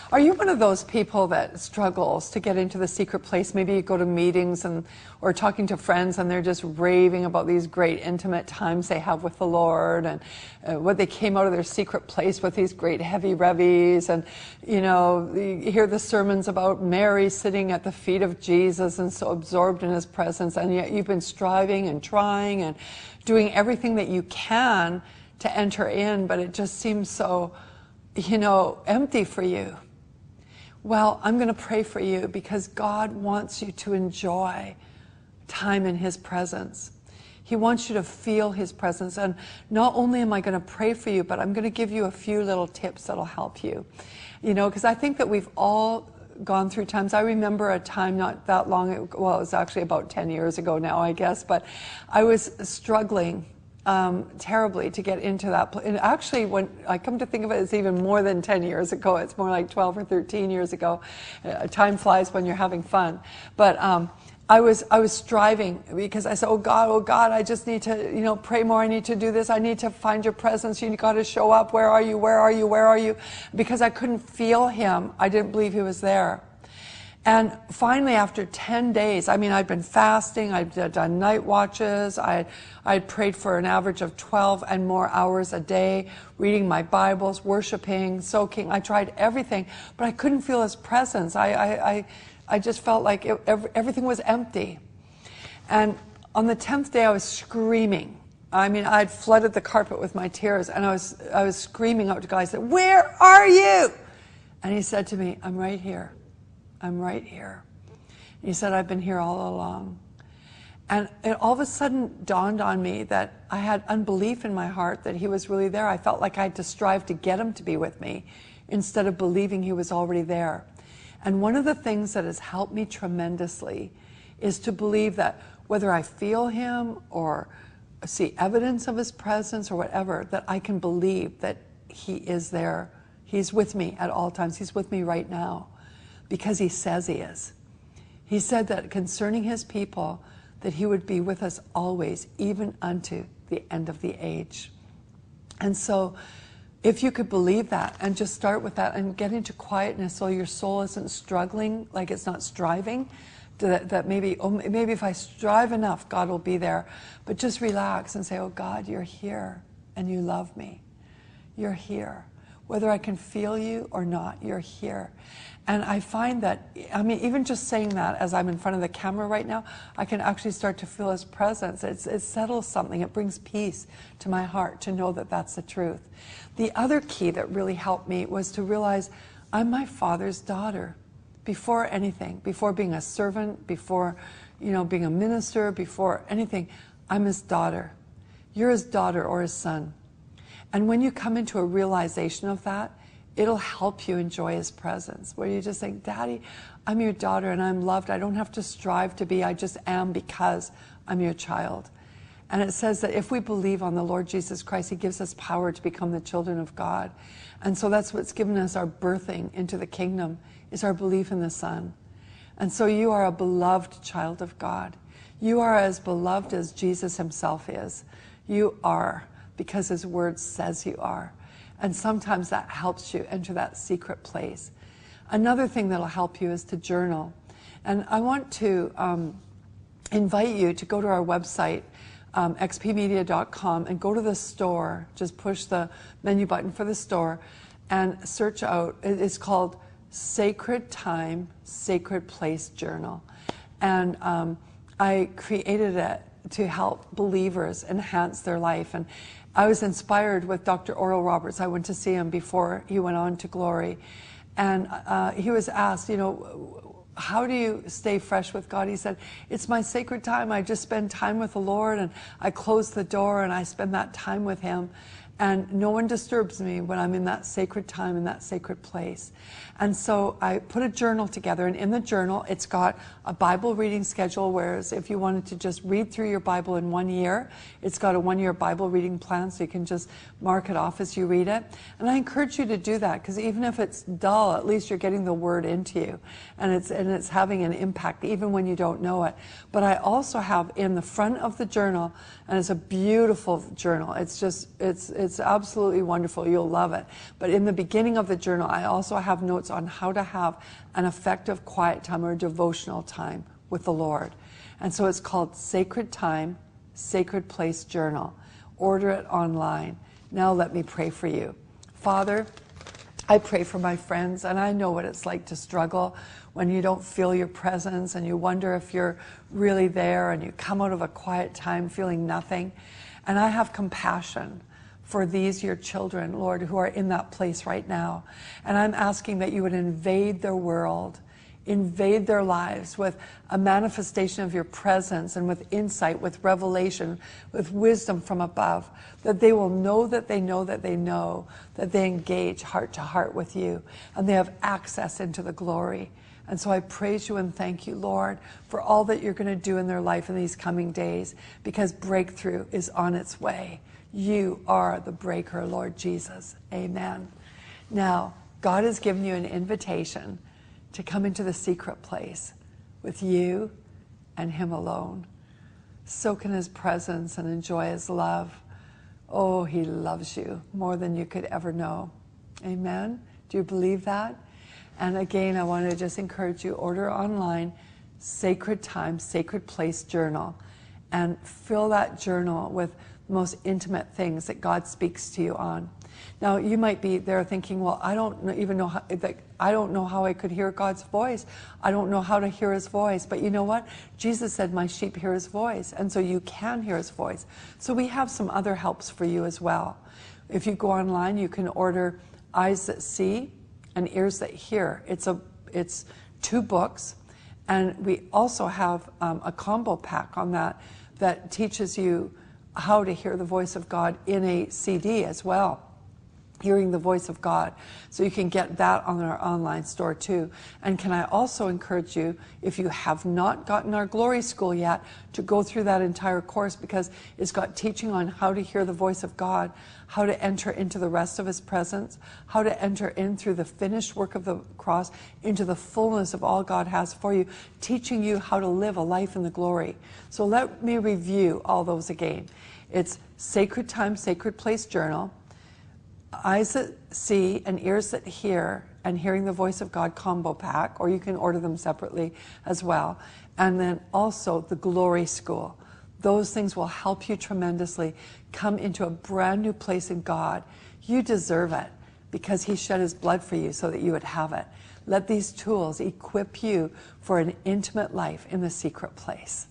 Are you one of those people that struggles to get into the secret place? Maybe you go to meetings or talking to friends and they're just raving about these great intimate times they have with the Lord and what they came out of their secret place with, these great heavy revies, and you hear the sermons about Mary sitting at the feet of Jesus and so absorbed in his presence, and yet you've been striving and trying and doing everything that you can to enter in, but it just seems so empty for you. Well, I'm going to pray for you because God wants you to enjoy time in his presence. He wants you to feel his presence. And not only am I going to pray for you, but I'm going to give you a few little tips that'll help you. Because I think that we've all gone through times. I remember a time not that long ago, well, it was actually about 10 years ago now, I guess, but I was struggling terribly to get into that place. And actually, when I come to think of it, it's even more than 10 years ago. It's more like 12 or 13 years ago. Time flies when you're having fun. But I was striving because I said, oh God, I just need to, pray more. I need to do this. I need to find your presence. You got to show up. Where are you? Where are you? Where are you? Because I couldn't feel him. I didn't believe he was there. And finally, after 10 days, I'd been fasting, I'd done night watches, I'd prayed for an average of 12 and more hours a day, reading my Bibles, worshiping, soaking. I tried everything, but I couldn't feel his presence. I just felt like everything was empty. And on the 10th day, I was screaming. I'd flooded the carpet with my tears, and I was screaming out to God. I said, "Where are you?" And he said to me, "I'm right here. I'm right here." He said, "I've been here all along." And it all of a sudden dawned on me that I had unbelief in my heart that he was really there. I felt like I had to strive to get him to be with me instead of believing he was already there. And one of the things that has helped me tremendously is to believe that whether I feel him or see evidence of his presence or whatever, that I can believe that he is there. He's with me at all times. He's with me right now. Because he says he is. He said that concerning his people, that he would be with us always, even unto the end of the age. And so, if you could believe that and just start with that and get into quietness so your soul isn't struggling, like it's not striving, that maybe if I strive enough, God will be there. But just relax and say, oh God, you're here and you love me. You're here. Whether I can feel you or not, you're here. And I find that, even just saying that as I'm in front of the camera right now, I can actually start to feel his presence. It settles something. It brings peace to my heart to know that that's the truth. The other key that really helped me was to realize I'm my Father's daughter. Before anything, before being a servant, before being a minister, before anything, I'm his daughter. You're his daughter or his son. And when you come into a realization of that, it'll help you enjoy his presence, where you just think, Daddy, I'm your daughter and I'm loved. I don't have to strive to be. I just am because I'm your child. And it says that if we believe on the Lord Jesus Christ, he gives us power to become the children of God. And so that's what's given us our birthing into the kingdom, is our belief in the Son. And so you are a beloved child of God. You are as beloved as Jesus himself is. You are, because his word says you are. And sometimes that helps you enter that secret place. Another thing that'll help you is to journal. And I want to invite you to go to our website, xpmedia.com, and go to the store. Just push the menu button for the store and search out. It's called Sacred Time, Sacred Place Journal. And I created it to help believers enhance their life. And I was inspired with Dr. Oral Roberts. I went to see him before he went on to glory. And he was asked, how do you stay fresh with God? He said, it's my sacred time. I just spend time with the Lord, and I close the door and I spend that time with him. And no one disturbs me when I'm in that sacred time, in that sacred place. And so I put a journal together, and in the journal, it's got a Bible reading schedule, whereas if you wanted to just read through your Bible in 1 year, it's got a 1-year Bible reading plan, so you can just mark it off as you read it. And I encourage you to do that, because even if it's dull, at least you're getting the Word into you, and it's having an impact, even when you don't know it. But I also have in the front of the journal, and it's a beautiful journal. It's It's absolutely wonderful. You'll love it. But in the beginning of the journal, I also have notes on how to have an effective quiet time or devotional time with the Lord. And so it's called Sacred Time, Sacred Place Journal. Order it online. Now let me pray for you. Father, I pray for my friends, and I know what it's like to struggle when you don't feel your presence and you wonder if you're really there, and you come out of a quiet time feeling nothing. And I have compassion for these, your children, Lord, who are in that place right now. And I'm asking that you would invade their world, invade their lives with a manifestation of your presence and with insight, with revelation, with wisdom from above, that they will know that they know that they know that they engage heart to heart with you and they have access into the glory. And so I praise you and thank you, Lord, for all that you're going to do in their life in these coming days, because breakthrough is on its way. You are the breaker, Lord Jesus. Amen. Now, God has given you an invitation to come into the secret place with you and him alone. Soak in his presence and enjoy his love. Oh, he loves you more than you could ever know. Amen? Do you believe that? And again, I want to just encourage you, order online, Sacred Time, Sacred Place Journal, and fill that journal with the most intimate things that God speaks to you on. Now, you might be there thinking, well, I don't even know how, I don't know how I could hear God's voice. I don't know how to hear his voice. But you know what? Jesus said, my sheep hear his voice. And so you can hear his voice. So we have some other helps for you as well. If you go online, you can order Eyes That See and Ears That Hear. It's 2 books. And we also have a combo pack on that teaches you how to hear the voice of God in a CD as well. Hearing the voice of God. So you can get that on our online store too. And can I also encourage you, if you have not gotten our Glory School yet, to go through that entire course, because it's got teaching on how to hear the voice of God, how to enter into the rest of his presence, how to enter in through the finished work of the cross into the fullness of all God has for you, teaching you how to live a life in the glory. So let me review all those again. It's Sacred Time, Sacred Place Journal, Eyes That See and Ears That Hear and Hearing the Voice of God combo pack, or you can order them separately as well. And then also the Glory School. Those things will help you tremendously come into a brand new place in God. You deserve it because he shed his blood for you so that you would have it. Let these tools equip you for an intimate life in the secret place.